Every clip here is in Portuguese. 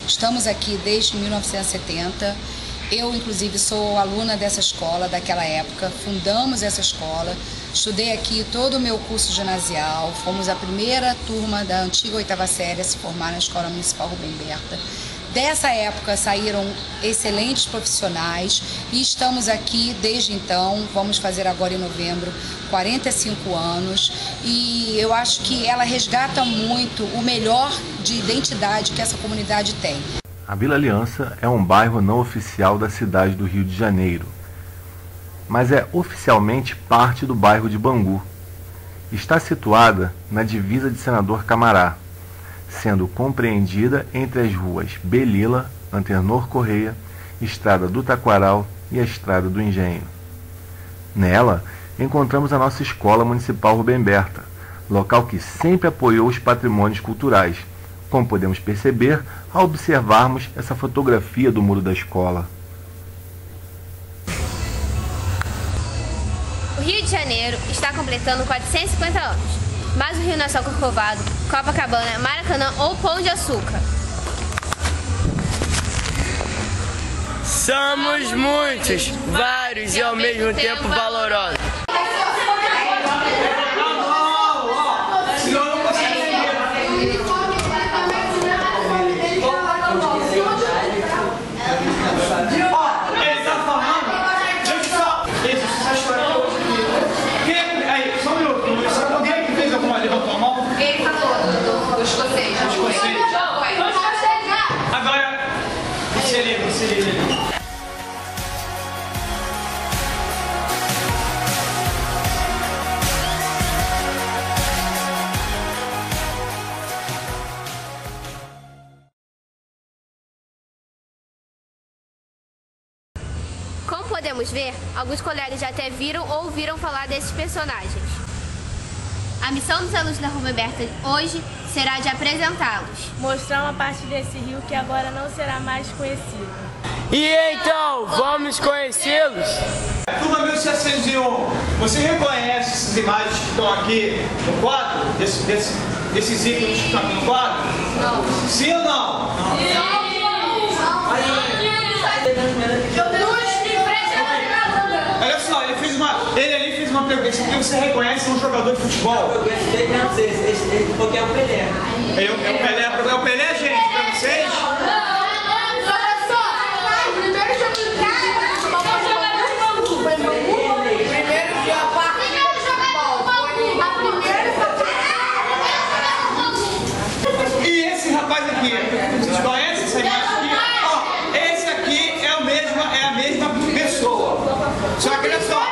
Estamos aqui desde 1970. Eu, inclusive, sou aluna dessa escola daquela época. Fundamos essa escola. Estudei aqui todo o meu curso ginasial. Fomos a primeira turma da antiga 8ª série a se formar na Escola Municipal Rubem Berta. Dessa época saíram excelentes profissionais e estamos aqui desde então. Vamos fazer agora em novembro 45 anos e eu acho que ela resgata muito o melhor de identidade que essa comunidade tem. A Vila Aliança é um bairro não oficial da cidade do Rio de Janeiro, mas é oficialmente parte do bairro de Bangu. Está situada na divisa de Senador Camará, sendo compreendida entre as ruas Belila, Antenor Correia, Estrada do Taquaral e a Estrada do Engenho. Nela, encontramos a nossa Escola Municipal Rubem Berta, local que sempre apoiou os patrimônios culturais, como podemos perceber ao observarmos essa fotografia do muro da escola. O Rio de Janeiro está completando 450 anos, mas o Rio não é só Corcovado, Copacabana, Maracanã ou Pão de Açúcar. Somos muitos, vários e ao mesmo tempo valorosos. Como podemos ver, alguns colegas já até viram ou ouviram falar desses personagens. A missão dos alunos da Rubem Berta hoje será de apresentá-los. Mostrar uma parte desse rio que agora não será mais conhecido. E então, vamos conhecê-los? Turma 1701, você reconhece essas imagens que estão aqui no quadro? Desses ícones que estão aqui no quadro? Não. Sim ou não? Não. Sim. Olha só, ele ali fez uma pergunta. Esse aqui você reconhece um jogador de futebol? Eu conheço desde antes, esse porque é o Pelé. É o Pelé, gente, pra vocês? E esse rapaz aqui, vocês conhecem essa imagem aqui? Ó, esse aqui é a mesma pessoa. Só que olha só.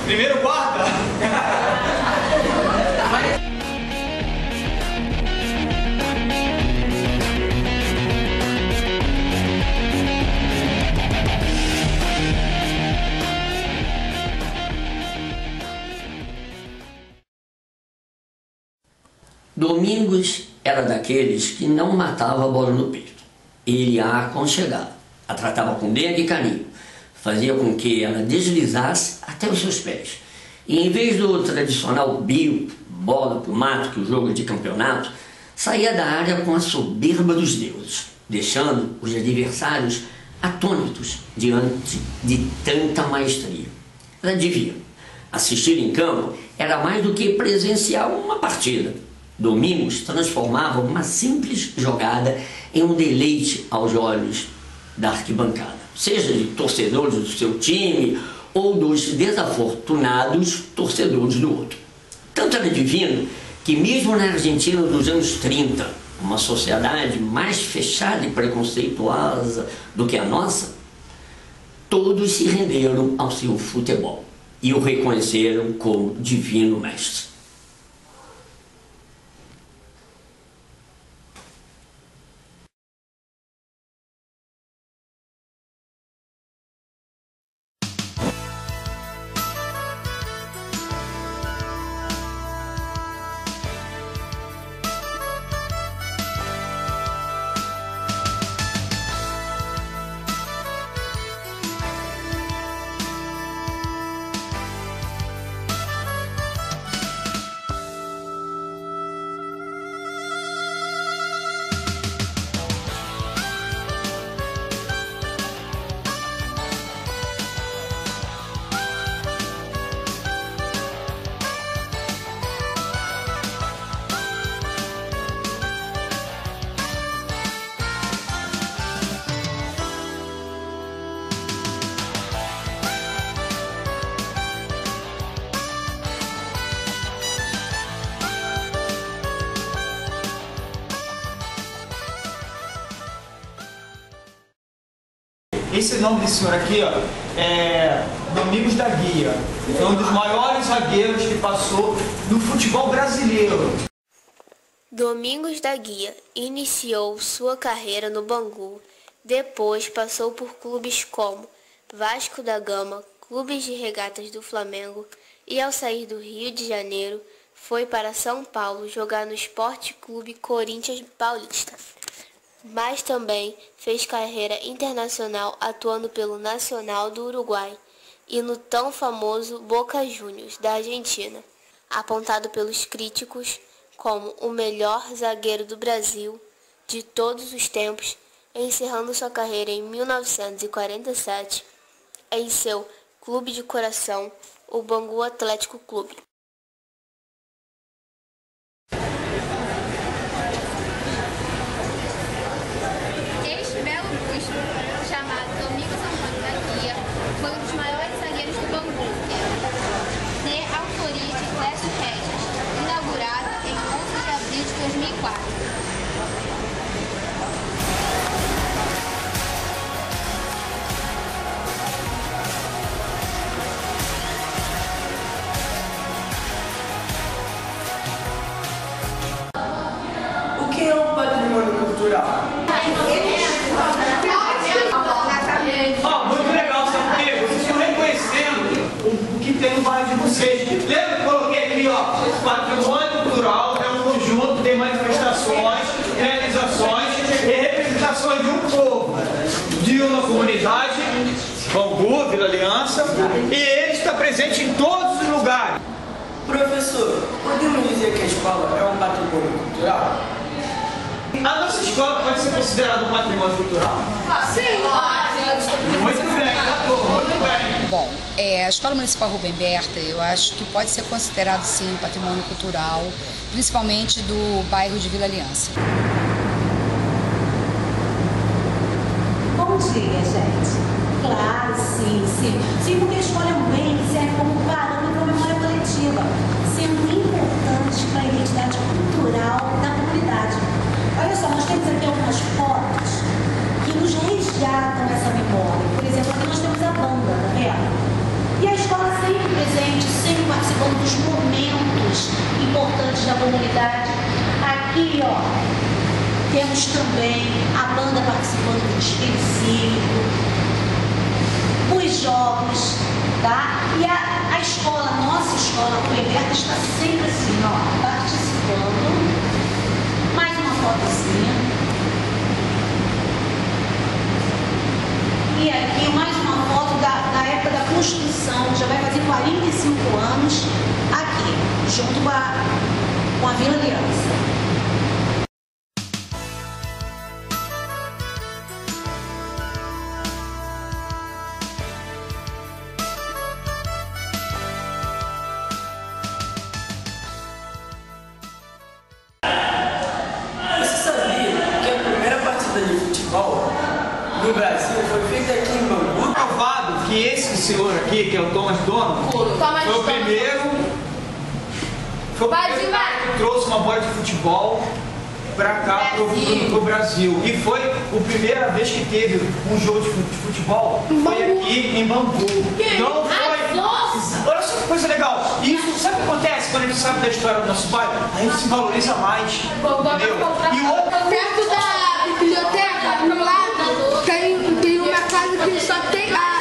Primeiro guarda. Domingos era daqueles que não matava a bola no peito. Ele a aconchegava, a tratava com dengo e carinho, fazia com que ela deslizasse até os seus pés. E em vez do tradicional bico, bola pro mato, que o jogo de campeonato, saía da área com a soberba dos deuses, deixando os adversários atônitos diante de tanta maestria. Ela devia. Assistir em campo era mais do que presenciar uma partida. Domingos transformava uma simples jogada em um deleite aos olhos da arquibancada, seja de torcedores do seu time ou dos desafortunados torcedores do outro. Tanto era divino que mesmo na Argentina dos anos 30, uma sociedade mais fechada e preconceituosa do que a nossa, todos se renderam ao seu futebol e o reconheceram como divino mestre. Esse nome desse senhor aqui, ó, é Domingos da Guia. Foi um dos maiores zagueiros que passou no futebol brasileiro. Domingos da Guia iniciou sua carreira no Bangu, depois passou por clubes como Vasco da Gama, clubes de regatas do Flamengo e ao sair do Rio de Janeiro foi para São Paulo jogar no Esporte Clube Corinthians Paulista. Mas também fez carreira internacional atuando pelo Nacional do Uruguai e no tão famoso Boca Juniors da Argentina, apontado pelos críticos como o melhor zagueiro do Brasil de todos os tempos, encerrando sua carreira em 1947 em seu clube de coração, o Bangu Atlético Clube. Este belo busto, chamado Domingos Antônio da Guia, foi um dos maiores zagueiros do Bangu, de autoria de Clécio Regis, inaugurado em 11 de abril de 2004. O que é um patrimônio cultural? Muito legal, sabe por quê? Vocês estão reconhecendo o que tem no bairro de vocês. Lembra que eu coloquei aqui, ó, patrimônio cultural é um conjunto de manifestações, realizações e representações de um povo, de uma comunidade, Bangu, Vila Aliança, e ele está presente em todos os lugares. Professor, podemos dizer que a escola é um patrimônio cultural? A nossa escola pode ser considerada um patrimônio cultural? Sim. Muito bem, muito bem. Bom, a Escola Municipal Rubem Berta, eu acho que pode ser considerado sim um patrimônio cultural, principalmente do bairro de Vila Aliança. Bom dia, gente. Claro, sim. Sim, porque a escola é um bem que serve como parâmetro para a memória coletiva, sendo importante para a identidade cultural da comunidade. Olha só, nós temos aqui algumas fotos que nos resgatam essa memória. Por exemplo, aqui nós temos a banda, tá vendo? E a escola sempre presente, sempre participando dos momentos importantes da comunidade. Aqui, ó, temos também a banda participando do desfile cívico, os jogos, tá? E a escola, nossa escola, a Rubem Berta, está sempre assim, ó, participando. Mais uma fotozinha. E aqui mais uma foto da época da construção, já vai fazer 45 anos, aqui, junto com a Vila Aliança. No Brasil foi feita aqui em Bangu. Provado que esse senhor aqui, que é o Thomas Donovan, foi o primeiro que trouxe uma bola de futebol para cá pro Brasil. E foi a primeira vez que teve um jogo de futebol foi aqui em Bangu. Então foi. Olha só que coisa legal. E isso, sabe o que acontece quando a gente sabe da história do nosso bairro? A gente se valoriza mais. Entendeu? E outro. Perto da biblioteca, no lado, tem uma casa que só tem a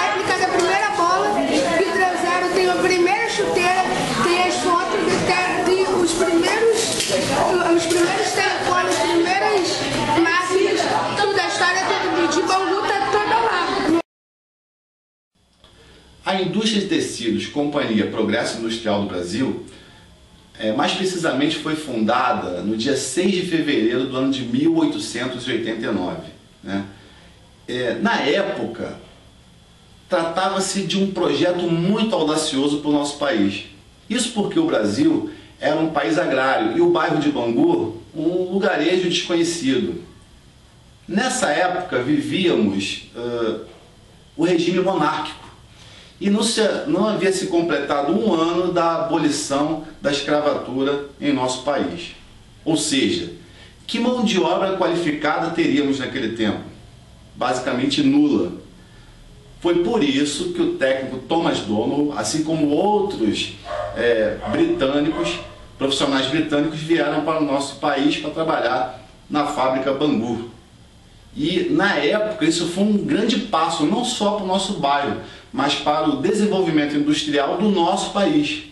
réplica da primeira bola que trouxeram, tem a primeira chuteira, tem as fotos, tem os primeiros telefones, as primeiras máquinas, tudo a história de Bangu tá toda lá. A indústria de tecidos Companhia Progresso Industrial do Brasil, mais precisamente foi fundada no dia 6 de fevereiro do ano de 1889. Né? Na época, tratava-se de um projeto muito audacioso para o nosso país. Isso porque o Brasil era um país agrário e o bairro de Bangu um lugarejo desconhecido. Nessa época vivíamos o regime monárquico e não havia se completado um ano da abolição da escravatura em nosso país. Ou seja, que mão de obra qualificada teríamos naquele tempo? basicamente nula. Foi por isso que o técnico Thomas Donohue, assim como outros profissionais britânicos, vieram para o nosso país para trabalhar na fábrica Bangu. E na época isso foi um grande passo, não só para o nosso bairro, mas para o desenvolvimento industrial do nosso país.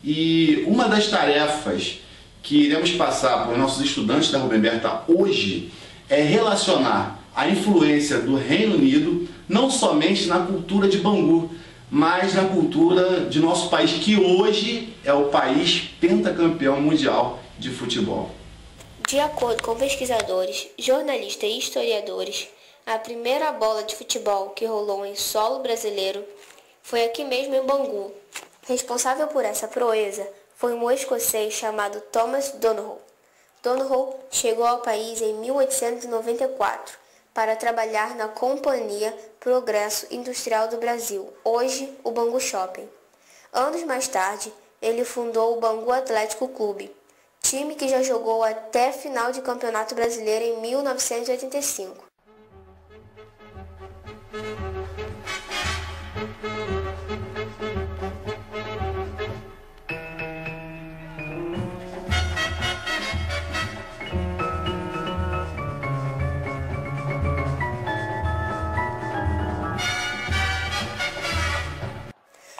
E uma das tarefas que iremos passar para os nossos estudantes da Rubem Berta hoje é relacionar a influência do Reino Unido não somente na cultura de Bangu, mas na cultura de nosso país, que hoje é o país pentacampeão mundial de futebol. De acordo com pesquisadores, jornalistas e historiadores, a primeira bola de futebol que rolou em solo brasileiro foi aqui mesmo em Bangu. Responsável por essa proeza foi um escocês chamado Thomas Donohue. Donohue chegou ao país em 1894 para trabalhar na Companhia Progresso Industrial do Brasil, hoje o Bangu Shopping. Anos mais tarde, ele fundou o Bangu Atlético Clube, time que já jogou até final de Campeonato Brasileiro em 1985.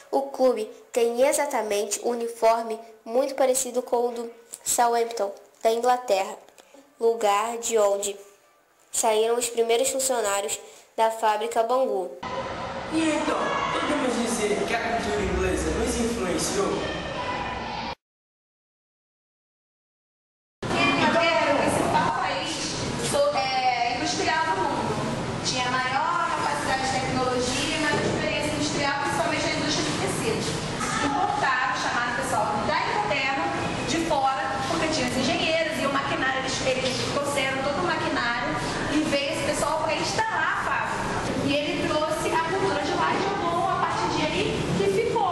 O clube tem exatamente um uniforme muito parecido com o do Southampton, da Inglaterra, lugar de onde saíram os primeiros funcionários da fábrica Bangu. E então, podemos dizer que a cultura inglesa nos influenciou? Inglaterra era o principal país industrial do mundo. Tinha maior capacidade de tecnologia e maior experiência industrial, principalmente na indústria de tecidos. Importaram, chamaram o pessoal da Inglaterra, de fora, porque tinha os engenheiros e o maquinário, eles trouxeram todo o maquinário e veio esse pessoal para instalar a fábrica. E ele trouxe a cultura de lá e jogou a partir de aí que ficou.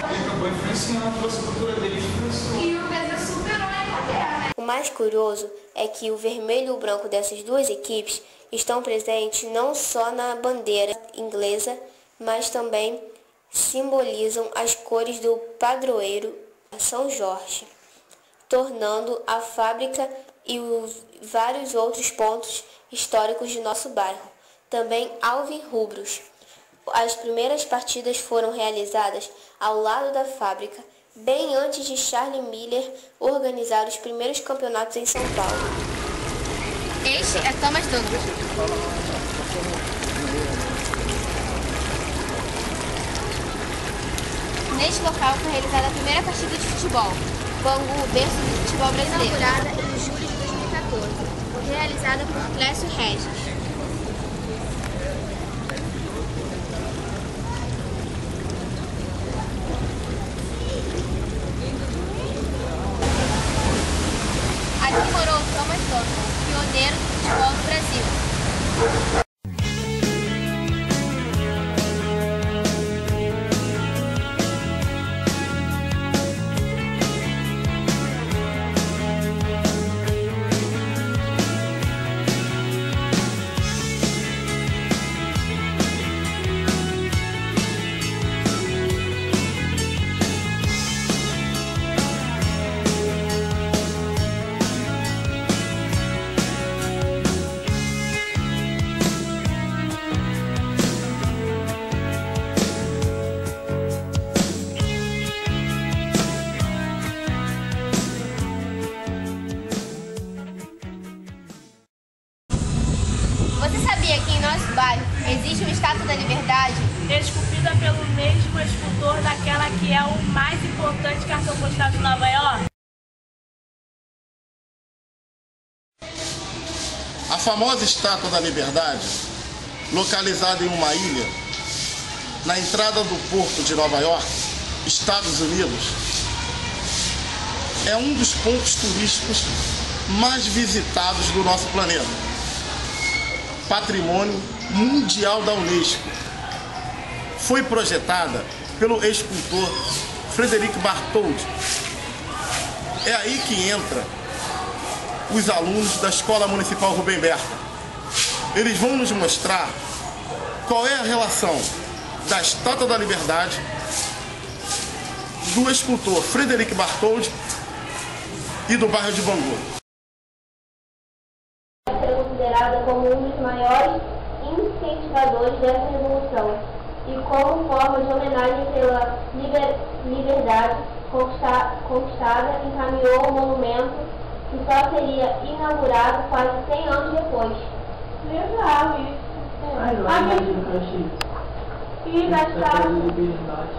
Ele acabou influenciando, trouxe a cultura dele, influenciou. E o Brasil superou a Inglaterra, né? O mais curioso é que o vermelho e o branco dessas duas equipes estão presentes não só na bandeira inglesa, mas também simbolizam as cores do padroeiro São Jorge, tornando a fábrica e os vários outros pontos históricos de nosso bairro também alvirrubros. As primeiras partidas foram realizadas ao lado da fábrica, bem antes de Charlie Miller organizar os primeiros campeonatos em São Paulo. Este é Thomas Donohue. Neste local foi realizada a primeira partida de futebol, Bangu berço do futebol brasileiro. Inaugurada em julho de 2014, realizada por Clécio Regis. Aqui morou Thomas Donohue, pioneiro do futebol no Brasil. Você sabia que em nosso bairro existe uma Estátua da Liberdade? Esculpida pelo mesmo escultor daquela que é o mais importante cartão postal de Nova York? A famosa Estátua da Liberdade, localizada em uma ilha, na entrada do porto de Nova York, Estados Unidos, é um dos pontos turísticos mais visitados do nosso planeta. Patrimônio Mundial da Unesco. Foi projetada pelo escultor Frederic Bartholdi. É aí que entra os alunos da Escola Municipal Rubem Berta. eles vão nos mostrar qual é a relação da Estátua da Liberdade, do escultor Frederic Bartholdi e do bairro de Bangu. É considerada como um dos maiores incentivadores dessa revolução e como forma de homenagem pela liberdade conquistada, encaminhou o monumento que só seria inaugurado quase 100 anos depois. Legal isso. E da Estátua da Liberdade.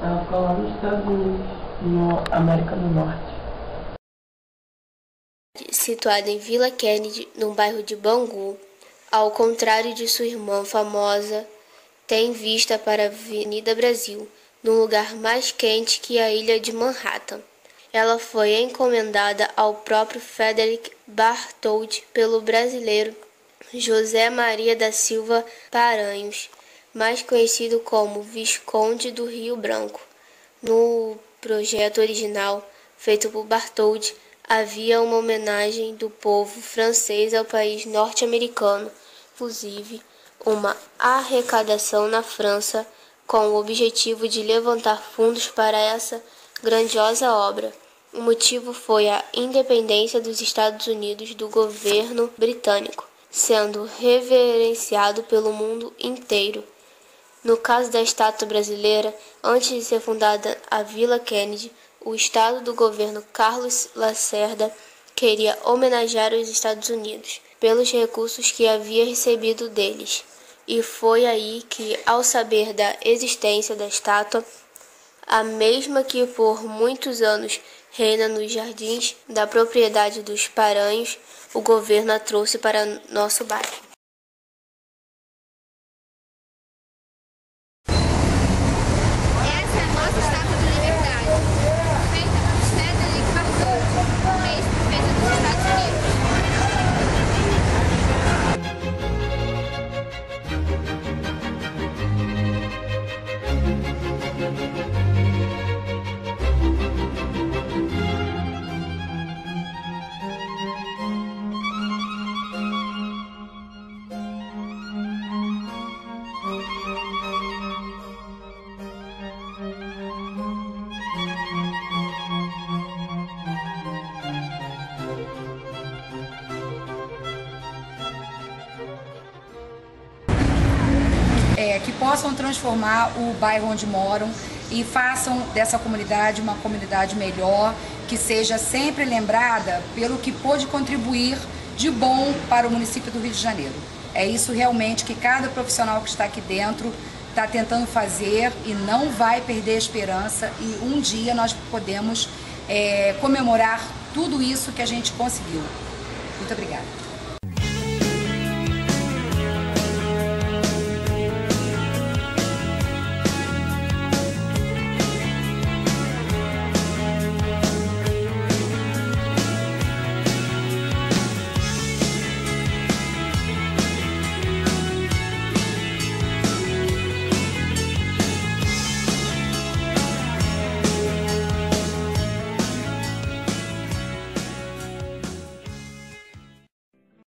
Ela ficou lá nos Estados Unidos, na América do Norte. Situada em Vila Kennedy, no bairro de Bangu, ao contrário de sua irmã famosa, tem vista para a Avenida Brasil, num lugar mais quente que a ilha de Manhattan. Ela foi encomendada ao próprio Frederic Bartholdi pelo brasileiro José Maria da Silva Paranhos, mais conhecido como Visconde do Rio Branco. No projeto original, feito por Bartholdi, havia uma homenagem do povo francês ao país norte-americano, inclusive uma arrecadação na França com o objetivo de levantar fundos para essa grandiosa obra. O motivo foi a independência dos Estados Unidos do governo britânico, sendo reverenciado pelo mundo inteiro. No caso da estátua brasileira, antes de ser fundada a Vila Kennedy, o Estado do governo Carlos Lacerda queria homenagear os Estados Unidos pelos recursos que havia recebido deles. E foi aí que, ao saber da existência da estátua, a mesma que por muitos anos reina nos jardins da propriedade dos Paranhos, o governo a trouxe para nosso bairro. Que possam transformar o bairro onde moram e façam dessa comunidade uma comunidade melhor, que seja sempre lembrada pelo que pôde contribuir de bom para o município do Rio de Janeiro. É isso realmente que cada profissional que está aqui dentro está tentando fazer e não vai perder a esperança, e um dia nós podemos comemorar tudo isso que a gente conseguiu. Muito obrigada.